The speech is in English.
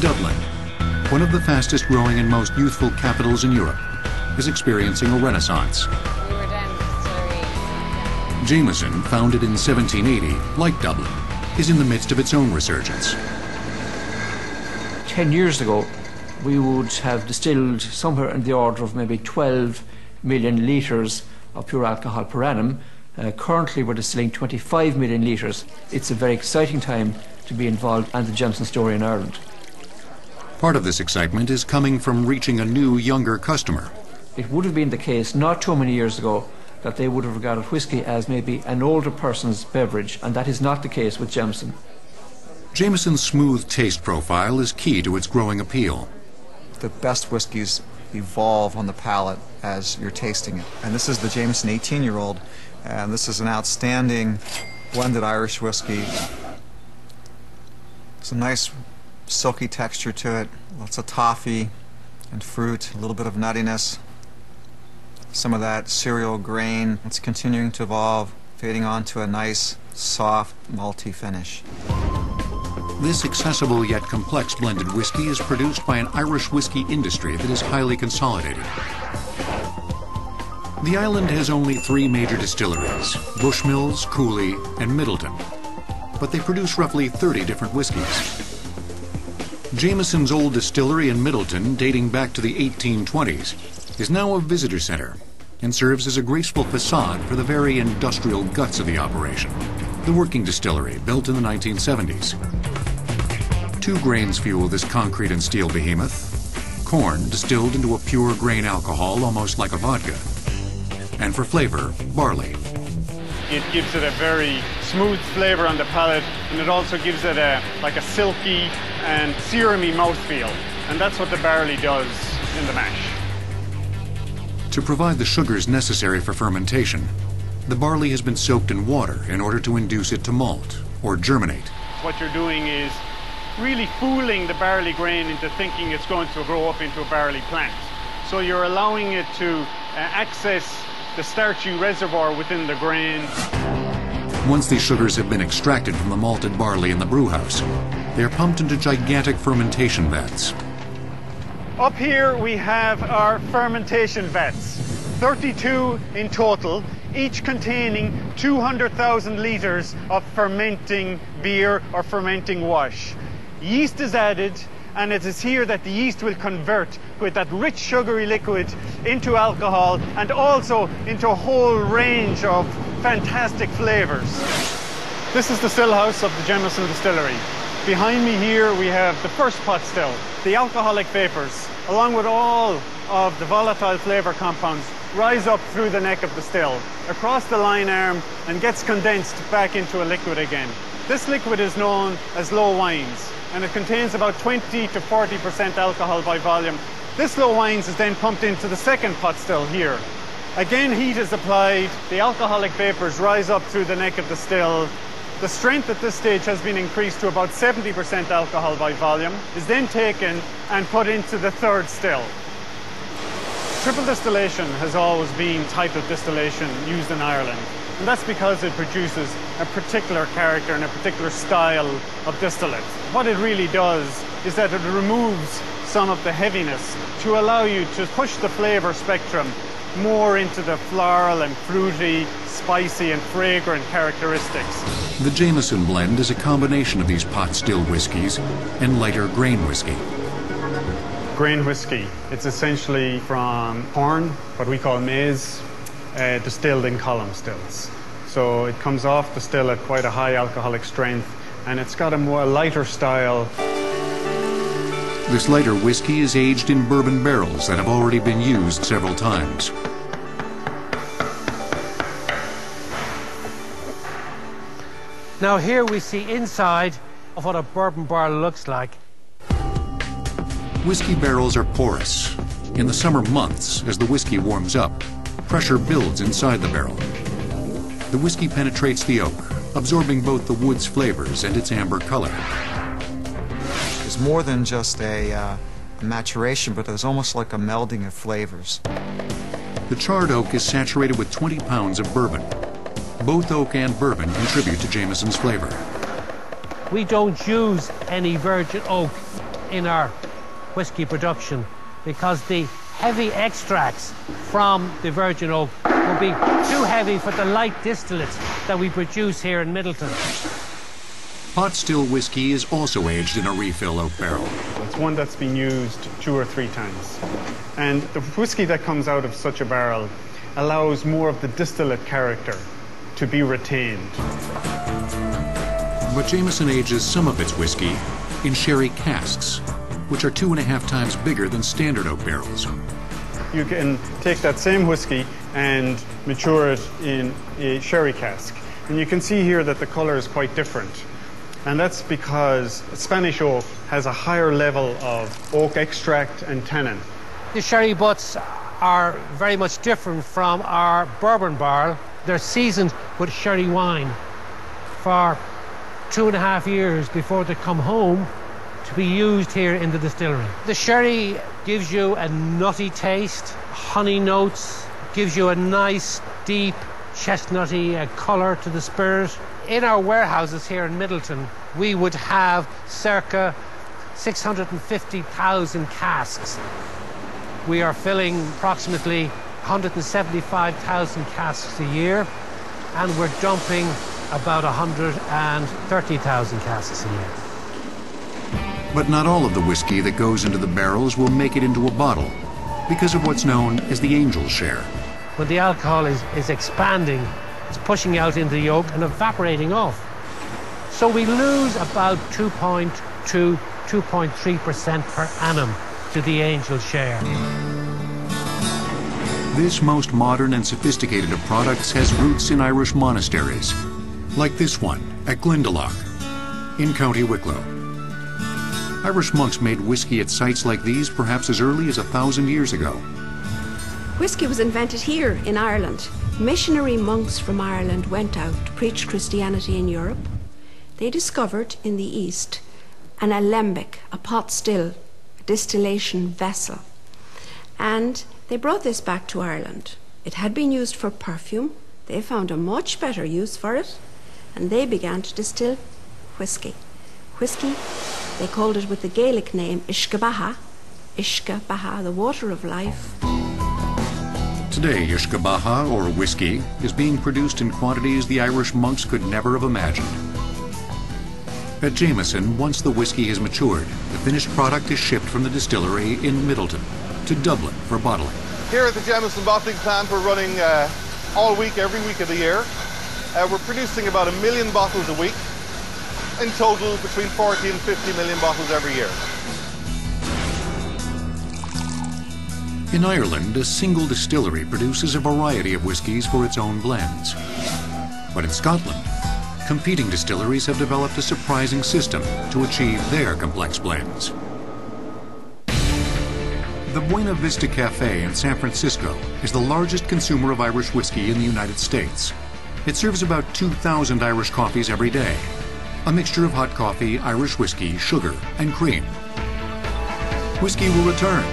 Dublin, one of the fastest growing and most youthful capitals in Europe, is experiencing a renaissance. Jameson, founded in 1780, like Dublin, is in the midst of its own resurgence. 10 years ago, we would have distilled somewhere in the order of maybe 12 million litres of pure alcohol per annum. Currently, we're distilling 25 million litres. It's a very exciting time to be involved in the Jameson story in Ireland. Part of this excitement is coming from reaching a new, younger customer. It would have been the case not too many years ago that they would have regarded whisky as maybe an older person's beverage, and that is not the case with Jameson. Jameson's smooth taste profile is key to its growing appeal. The best whiskies evolve on the palate as you're tasting it. And this is the Jameson 18-year-old, and this is an outstanding blended Irish whiskey. It's a nice silky texture to it, lots of toffee and fruit, a little bit of nuttiness, some of that cereal grain. It's continuing to evolve, fading onto a nice, soft, malty finish. This accessible yet complex blended whiskey is produced by an Irish whiskey industry that is highly consolidated. The island has only 3 major distilleries: Bushmills, Cooley, and Middleton. But they produce roughly 30 different whiskies. Jameson's old distillery in Middleton, dating back to the 1820s, is now a visitor center and serves as a graceful facade for the very industrial guts of the operation, the working distillery built in the 1970s. 2 grains fuel this concrete and steel behemoth: corn distilled into a pure grain alcohol almost like a vodka, and for flavor, barley. It gives it a very smooth flavor on the palate, and it also gives it like a silky and serumy mouthfeel, and that's what the barley does in the mash. To provide the sugars necessary for fermentation, the barley has been soaked in water in order to induce it to malt or germinate. What you're doing is really fooling the barley grain into thinking it's going to grow up into a barley plant. So you're allowing it to access the starchy reservoir within the grain. Once these sugars have been extracted from the malted barley in the brewhouse, they are pumped into gigantic fermentation vats. Up here we have our fermentation vats, 32 in total, each containing 200,000 litres of fermenting beer or fermenting wash. Yeast is added, and it is here that the yeast will convert with that rich sugary liquid into alcohol and also into a whole range of fantastic flavours. This is the still house of the Jameson distillery. Behind me here we have the first pot still, the alcoholic vapours, along with all of the volatile flavour compounds, rise up through the neck of the still, across the line arm, and gets condensed back into a liquid again. This liquid is known as low wines, and it contains about 20 to 40% alcohol by volume. This low wines is then pumped into the second pot still here. Again, heat is applied, the alcoholic vapours rise up through the neck of the still. The strength at this stage has been increased to about 70% alcohol by volume, is then taken and put into the third still. Triple distillation has always been type of distillation used in Ireland, and that's because it produces a particular character and a particular style of distillate. What it really does is that it removes some of the heaviness to allow you to push the flavour spectrum more into the floral and fruity, spicy and fragrant characteristics. The Jameson blend is a combination of these pot still whiskies and lighter grain whiskey. Grain whiskey, it's essentially from corn, what we call maize, distilled in column stills. So it comes off the still at quite a high alcoholic strength, and it's got a more lighter style. This lighter whiskey is aged in bourbon barrels that have already been used several times. Now here we see inside of what a bourbon barrel looks like. Whiskey barrels are porous. In the summer months, as the whiskey warms up, pressure builds inside the barrel. The whiskey penetrates the oak, absorbing both the wood's flavors and its amber color. It's more than just a maturation, but it's almost like a melding of flavors. The charred oak is saturated with 20 pounds of bourbon. Both oak and bourbon contribute to Jameson's flavor. We don't use any virgin oak in our whisky production, because the heavy extracts from the virgin oak would be too heavy for the light distillates that we produce here in Midleton. Pot still whiskey is also aged in a refill oak barrel. It's one that's been used 2 or 3 times. And the whiskey that comes out of such a barrel allows more of the distillate character to be retained. But Jameson ages some of its whiskey in sherry casks, which are 2.5 times bigger than standard oak barrels. You can take that same whiskey and mature it in a sherry cask. And you can see here that the color is quite different. And that's because Spanish oak has a higher level of oak extract and tannin. The sherry butts are very much different from our bourbon barrel. They're seasoned with sherry wine for 2.5 years before they come home to be used here in the distillery. The sherry gives you a nutty taste, honey notes, gives you a nice, deep, chestnutty colour to the spirit. In our warehouses here in Midleton, we would have circa 650,000 casks. We are filling approximately 175,000 casks a year, and we're dumping about 130,000 casks a year. But not all of the whiskey that goes into the barrels will make it into a bottle because of what's known as the angel share. When the alcohol is expanding, it's pushing out into the oak and evaporating off. So we lose about 2.2, 2.3% per annum to the angel share. This most modern and sophisticated of products has roots in Irish monasteries, like this one at Glendalough, in County Wicklow. Irish monks made whiskey at sites like these perhaps as early as 1,000 years ago. Whiskey was invented here in Ireland. Missionary monks from Ireland went out to preach Christianity in Europe. They discovered in the East an alembic, a pot still, a distillation vessel. And they brought this back to Ireland. It had been used for perfume. They found a much better use for it, and they began to distill whiskey. Whiskey, they called it with the Gaelic name Uisce Beatha, the water of life. Today, Uisce Beatha, or whiskey, is being produced in quantities the Irish monks could never have imagined. At Jameson, once the whiskey has matured, the finished product is shipped from the distillery in Midleton to Dublin for bottling. Here at the Jameson bottling plant, we're running all week, every week of the year. We're producing about 1 million bottles a week. In total, between 40 and 50 million bottles every year. In Ireland, a single distillery produces a variety of whiskies for its own blends. But in Scotland, competing distilleries have developed a surprising system to achieve their complex blends. The Buena Vista Cafe in San Francisco is the largest consumer of Irish whiskey in the United States. It serves about 2,000 Irish coffees every day. A mixture of hot coffee, Irish whiskey, sugar, and cream. Whiskey will return